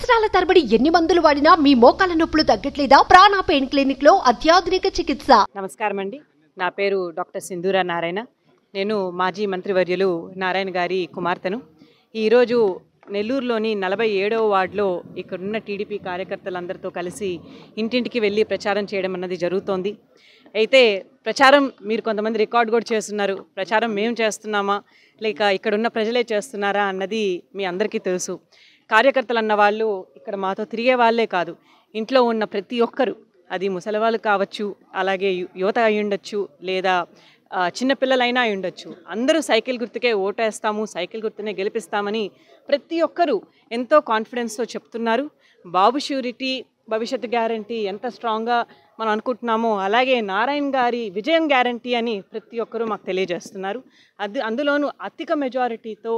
సంవత్సరాల తరబడి ఎన్ని మందులు వాడినా మీ మోకాల నొప్పులు తగ్గట్లేదా? ప్రాణ పెయిన్ క్లినిక్ లో అత్యాధునిక చికిత్స. నమస్కారం అండి. నా పేరు డాక్టర్ సింధూరా నారాయణ. నేను మాజీ మంత్రివర్యులు నారాయణ గారి కుమార్తెను. ఈరోజు నెల్లూరులోని 47వ వార్డులో ఇక్కడున్న టీడీపీ కార్యకర్తలందరితో కలిసి ఇంటింటికి వెళ్ళి ప్రచారం చేయడం అన్నది జరుగుతోంది. అయితే ప్రచారం మీరు కొంతమంది రికార్డ్ కూడా చేస్తున్నారు. ప్రచారం మేము చేస్తున్నామా లేక ఇక్కడున్న ప్రజలే చేస్తున్నారా అన్నది మీ అందరికీ తెలుసు. కార్యకర్తలు అన్న వాళ్ళు ఇక్కడ మాతో తిరిగే వాళ్ళే కాదు, ఇంట్లో ఉన్న ప్రతి ఒక్కరు, అది ముసలివాళ్ళు కావచ్చు, అలాగే యువత అయి ఉండొచ్చు, లేదా చిన్నపిల్లలైనా అయి ఉండొచ్చు, అందరూ సైకిల్ గుర్తుకే ఓటేస్తాము, సైకిల్ గుర్తునే గెలిపిస్తామని ప్రతి ఒక్కరూ ఎంతో కాన్ఫిడెన్స్తో చెప్తున్నారు. బాబు ష్యూరిటీ, భవిష్యత్తు గ్యారంటీ ఎంత స్ట్రాంగ్గా మనం అనుకుంటున్నామో అలాగే నారాయణ గారి విజయం గ్యారంటీ అని ప్రతి ఒక్కరూ మాకు తెలియజేస్తున్నారు. అందులోనూ అధిక మెజారిటీతో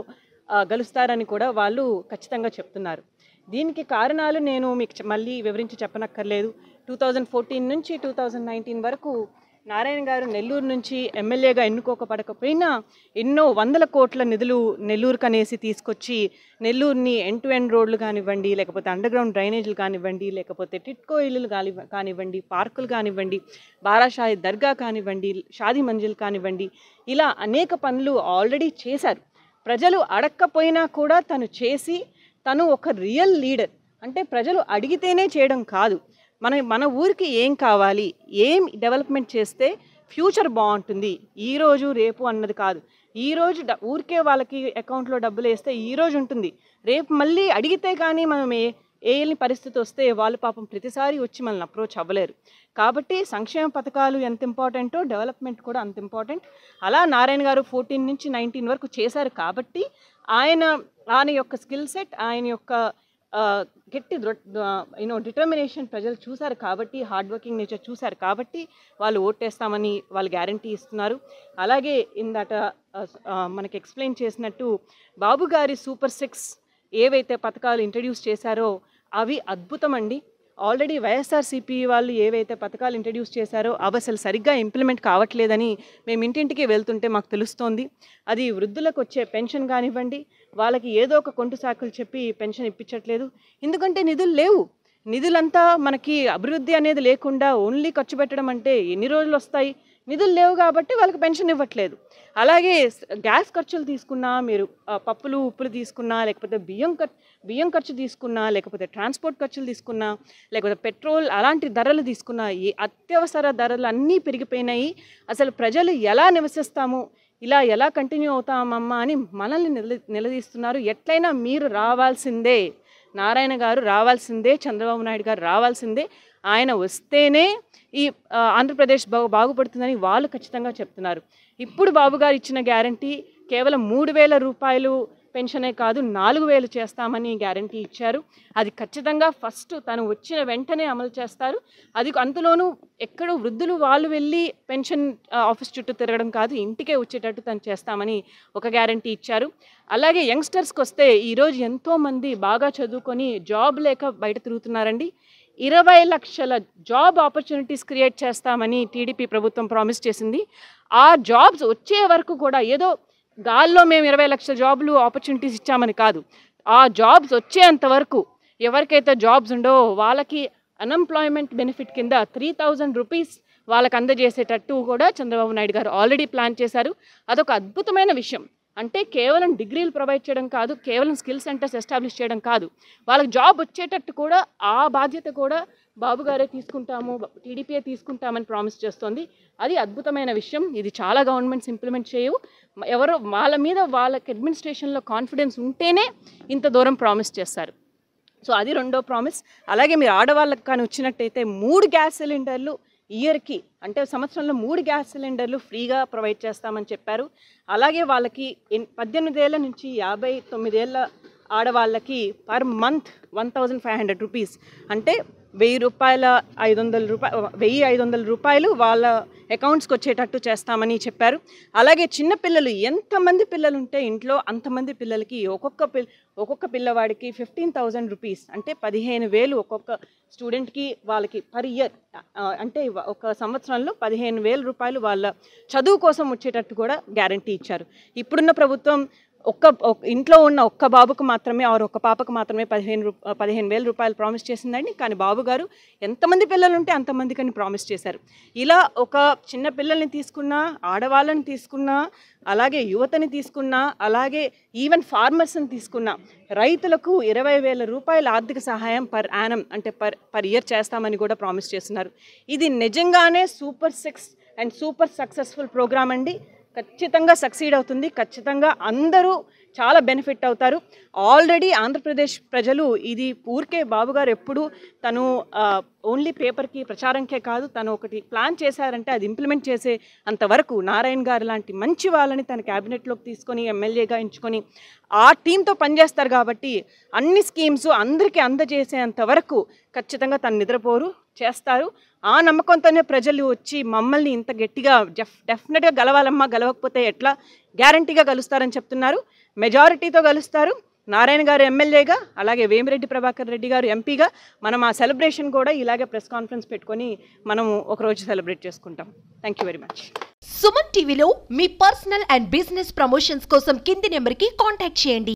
గెలుస్తారని కూడా వాళ్ళు ఖచ్చితంగా చెప్తున్నారు. దీనికి కారణాలు నేను మీకు మళ్ళీ వివరించి చెప్పనక్కర్లేదు. 2014 నుంచి 2019 వరకు నారాయణ గారు నెల్లూరు నుంచి ఎమ్మెల్యేగా ఎన్నుకోకపోయినా ఎన్నో వందల కోట్ల నిధులు నెల్లూరుకు అనేసి తీసుకొచ్చి నెల్లూరుని ఎండ్ టు ఎండ్ రోడ్లు కానివ్వండి, లేకపోతే అండర్ గ్రౌండ్ డ్రైనేజీలు కానివ్వండి, లేకపోతే టిట్కో ఇల్లులు కానివ్వండి, పార్కులు కానివ్వండి, బారాషాహి దర్గా కానివ్వండి, షాదీ మంజిల్ కానివ్వండి, ఇలా అనేక పనులు ఆల్రెడీ చేశారు. ప్రజలు అడక్కపోయినా కూడా తను చేసి, తను ఒక రియల్ లీడర్. అంటే ప్రజలు అడిగితేనే చేయడం కాదు, మన ఊరికి ఏం కావాలి, ఏం డెవలప్మెంట్ చేస్తే ఫ్యూచర్ బాగుంటుంది, ఈరోజు రేపు అన్నది కాదు. ఈరోజు ఊరికే వాళ్ళకి అకౌంట్లో డబ్బులు వేస్తే ఈరోజు ఉంటుంది, రేపు మళ్ళీ అడిగితే కానీ మనం ఏని పరిస్థితి వస్తే వాళ్ళు పాపం ప్రతిసారి వచ్చి మనల్ని అప్రోచ్ అవ్వలేరు. కాబట్టి సంక్షేమ పథకాలు ఎంత ఇంపార్టెంటో డెవలప్మెంట్ కూడా అంత ఇంపార్టెంట్. అలా నారాయణ గారు 14 నుంచి 19 వరకు చేశారు. కాబట్టి ఆయన యొక్క స్కిల్ సెట్, ఆయన యొక్క గట్టి డిటర్మినేషన్ ప్రజలు చూశారు. కాబట్టి హార్డ్ వర్కింగ్ నేచర్ చూశారు. కాబట్టి వాళ్ళు ఓటేస్తామని వాళ్ళు గ్యారంటీ ఇస్తున్నారు. అలాగే ఇందాక మనకి ఎక్స్ప్లెయిన్ చేసినట్టు బాబు గారి సూపర్ 6 ఏవైతే పథకాలు ఇంట్రడ్యూస్ చేశారో అవి అద్భుతం అండి. ఆల్రెడీ వైఎస్ఆర్సీపీ వాళ్ళు ఏవైతే పథకాలు ఇంట్రడ్యూస్ చేశారో అవి అసలు సరిగ్గా ఇంప్లిమెంట్ కావట్లేదని మేము ఇంటింటికి వెళ్తుంటే మాకు తెలుస్తోంది. అది వృద్ధులకు వచ్చే పెన్షన్ కానివ్వండి, వాళ్ళకి ఏదో ఒక కొంటు సాకులు చెప్పి పెన్షన్ ఇప్పించట్లేదు. ఎందుకంటే నిధులు లేవు. నిధులంతా మనకి అభివృద్ధి అనేది లేకుండా ఓన్లీ ఖర్చు పెట్టడం అంటే ఎన్ని రోజులు వస్తాయి? నిధులు లేవు కాబట్టి వాళ్ళకి పెన్షన్ ఇవ్వట్లేదు. అలాగే గ్యాస్ ఖర్చులు తీసుకున్నా, మీరు పప్పులు ఉప్పులు తీసుకున్నా, లేకపోతే బియ్యం ఖర్చు తీసుకున్నా, లేకపోతే ట్రాన్స్పోర్ట్ ఖర్చులు తీసుకున్నా, లేకపోతే పెట్రోల్ అలాంటి ధరలు తీసుకున్నా, ఈ అత్యవసర ధరలు అన్నీ పెరిగిపోయినాయి. అసలు ప్రజలు ఎలా నివసిస్తాము, ఇలా ఎలా కంటిన్యూ అవుతామమ్మా అని మనల్ని నిలదీస్తున్నారు. ఎట్లయినా మీరు రావాల్సిందే, నారాయణ గారు రావాల్సిందే, చంద్రబాబు నాయుడు గారు రావాల్సిందే. ఆయన వస్తేనే ఈ ఆంధ్రప్రదేశ్ బాగుపడుతుందని వాళ్ళు ఖచ్చితంగా చెప్తున్నారు. ఇప్పుడు బాబు గారు ఇచ్చిన గ్యారంటీ కేవలం 3,000 రూపాయలు పెన్షనే కాదు, 4,000 చేస్తామని గ్యారంటీ ఇచ్చారు. అది ఖచ్చితంగా ఫస్ట్ తను వచ్చిన వెంటనే అమలు చేస్తారు. అది అందులోనూ ఎక్కడో వృద్ధులు వాళ్ళు వెళ్ళి పెన్షన్ ఆఫీస్ చుట్టూ తిరగడం కాదు, ఇంటికే వచ్చేటట్టు తను చేస్తామని ఒక గ్యారంటీ ఇచ్చారు. అలాగే యంగ్స్టర్స్కి వస్తే ఈరోజు ఎంతోమంది బాగా చదువుకొని జాబ్ లేక బయట తిరుగుతున్నారండి. 20 లక్షల జాబ్ ఆపర్చునిటీస్ క్రియేట్ చేస్తామని టీడీపీ ప్రభుత్వం ప్రామిస్ చేసింది. ఆ జాబ్స్ వచ్చే వరకు కూడా ఏదో గాల్లో మేము 20 లక్షల జాబ్లు ఆపర్చునిటీస్ ఇచ్చామని కాదు, ఆ జాబ్స్ వచ్చేంత వరకు ఎవరికైతే జాబ్స్ ఉండో వాళ్ళకి అన్ఎంప్లాయ్మెంట్ బెనిఫిట్ కింద 3,000 రూపీస్ వాళ్ళకి అందజేసేటట్టు కూడా చంద్రబాబు నాయుడు గారు ఆల్రెడీ ప్లాన్ చేశారు. అదొక అద్భుతమైన విషయం. అంటే కేవలం డిగ్రీలు ప్రొవైడ్ చేయడం కాదు, కేవలం స్కిల్ సెంటర్స్ ఎస్టాబ్లిష్ చేయడం కాదు, వాళ్ళకి జాబ్ వచ్చేటట్టు కూడా ఆ బాధ్యత కూడా బాబు గారే తీసుకుంటాము, టీడీపీయే తీసుకుంటామని ప్రామిస్ చేస్తోంది. అది అద్భుతమైన విషయం. ఇది చాలా గవర్నమెంట్స్ ఇంప్లిమెంట్ చేయవు. ఎవరో వాళ్ళ మీద వాళ్ళకి అడ్మినిస్ట్రేషన్లో కాన్ఫిడెన్స్ ఉంటేనే ఇంత దూరం ప్రామిస్ చేస్తారు. సో అది రెండో ప్రామిస్. అలాగే మీరు ఆడవాళ్ళకి కానీ వచ్చినట్టయితే 3 గ్యాస్ సిలిండర్లు ఇయర్కి, అంటే సంవత్సరంలో 3 గ్యాస్ సిలిండర్లు ఫ్రీగా ప్రొవైడ్ చేస్తామని చెప్పారు. అలాగే వాళ్ళకి 18 ఏళ్ళ నుంచి 59 ఏళ్ళ ఆడవాళ్ళకి పర్ మంత్ 1,500 రూపీస్, అంటే 1,500 రూపాయలు వాళ్ళ అకౌంట్స్కి వచ్చేటట్టు చేస్తామని చెప్పారు. అలాగే చిన్నపిల్లలు ఎంతమంది పిల్లలు ఉంటే ఇంట్లో అంతమంది పిల్లలకి ఒక్కొక్క పిల్లవాడికి 15,000 రూపీస్, అంటే 15,000 ఒక్కొక్క స్టూడెంట్కి వాళ్ళకి పర్ ఇయర్, అంటే ఒక సంవత్సరంలో 15,000 రూపాయలు వాళ్ళ చదువు కోసం వచ్చేటట్టు కూడా గ్యారంటీ ఇచ్చారు. ఇప్పుడున్న ప్రభుత్వం ఇంట్లో ఉన్న ఒక్క బాబుకు మాత్రమే ఒక్క పాపకు మాత్రమే 15,000 రూపాయలు ప్రామిస్ చేసిందండి. కానీ బాబు గారు ఎంతమంది పిల్లలు ఉంటే అంతమందికని ప్రామిస్ చేశారు. ఇలా ఒక చిన్న పిల్లల్ని తీసుకున్నా, ఆడవాళ్ళని తీసుకున్నా, అలాగే యువతని తీసుకున్నా, అలాగే ఈవెన్ ఫార్మర్స్ని తీసుకున్నా రైతులకు 20,000 రూపాయల ఆర్థిక సహాయం పర్ యానం అంటే పర్ ఇయర్ చేస్తామని కూడా ప్రామిస్ చేస్తున్నారు. ఇది నిజంగానే super 6 and super successful program అండి. ఖచ్చితంగా సక్సీడ్ అవుతుంది. ఖచ్చితంగా అందరూ చాలా బెనిఫిట్ అవుతారు. ఆల్రెడీ ఆంధ్రప్రదేశ్ ప్రజలు ఇది ఊరికే బాబుగారు ఎప్పుడు తను ఓన్లీ పేపర్కి ప్రచారంకే కాదు, తను ఒకటి ప్లాన్ చేశారంటే అది ఇంప్లిమెంట్ చేసే అంతవరకు నారాయణ గారు లాంటి మంచి వాళ్ళని తన క్యాబినెట్లోకి తీసుకొని ఎమ్మెల్యేగా ఎంచుకొని ఆ టీంతో పనిచేస్తారు కాబట్టి అన్ని స్కీమ్స్ అందరికీ అందజేసేంత వరకు ఖచ్చితంగా తను నిద్రపోరు, చేస్తారు. ఆ నమ్మకంతోనే ప్రజలు వచ్చి మమ్మల్ని ఇంత గట్టిగా డెఫినెట్గా గెలవాలమ్మా, గెలవకపోతే ఎట్లా, గ్యారంటీగా గెలుస్తారని చెప్తున్నారు. మెజారిటీతో గెలుస్తారు. నారాయణ గారు ఎమ్మెల్యేగా, అలాగే వేమిరెడ్డి ప్రభాకర్ రెడ్డి గారు ఎంపీగా మనం ఆ సెలబ్రేషన్ కూడా ఇలాగే ప్రెస్ కాన్ఫరెన్స్ పెట్టుకొని మనం ఒకరోజు సెలబ్రేట్ చేసుకుంటాం. Thank you very much. Suman టీవీలో మీ పర్సనల్ అండ్ బిజినెస్ ప్రమోషన్స్ కోసం కింది నెంబర్కి కాంటాక్ట్ చేయండి.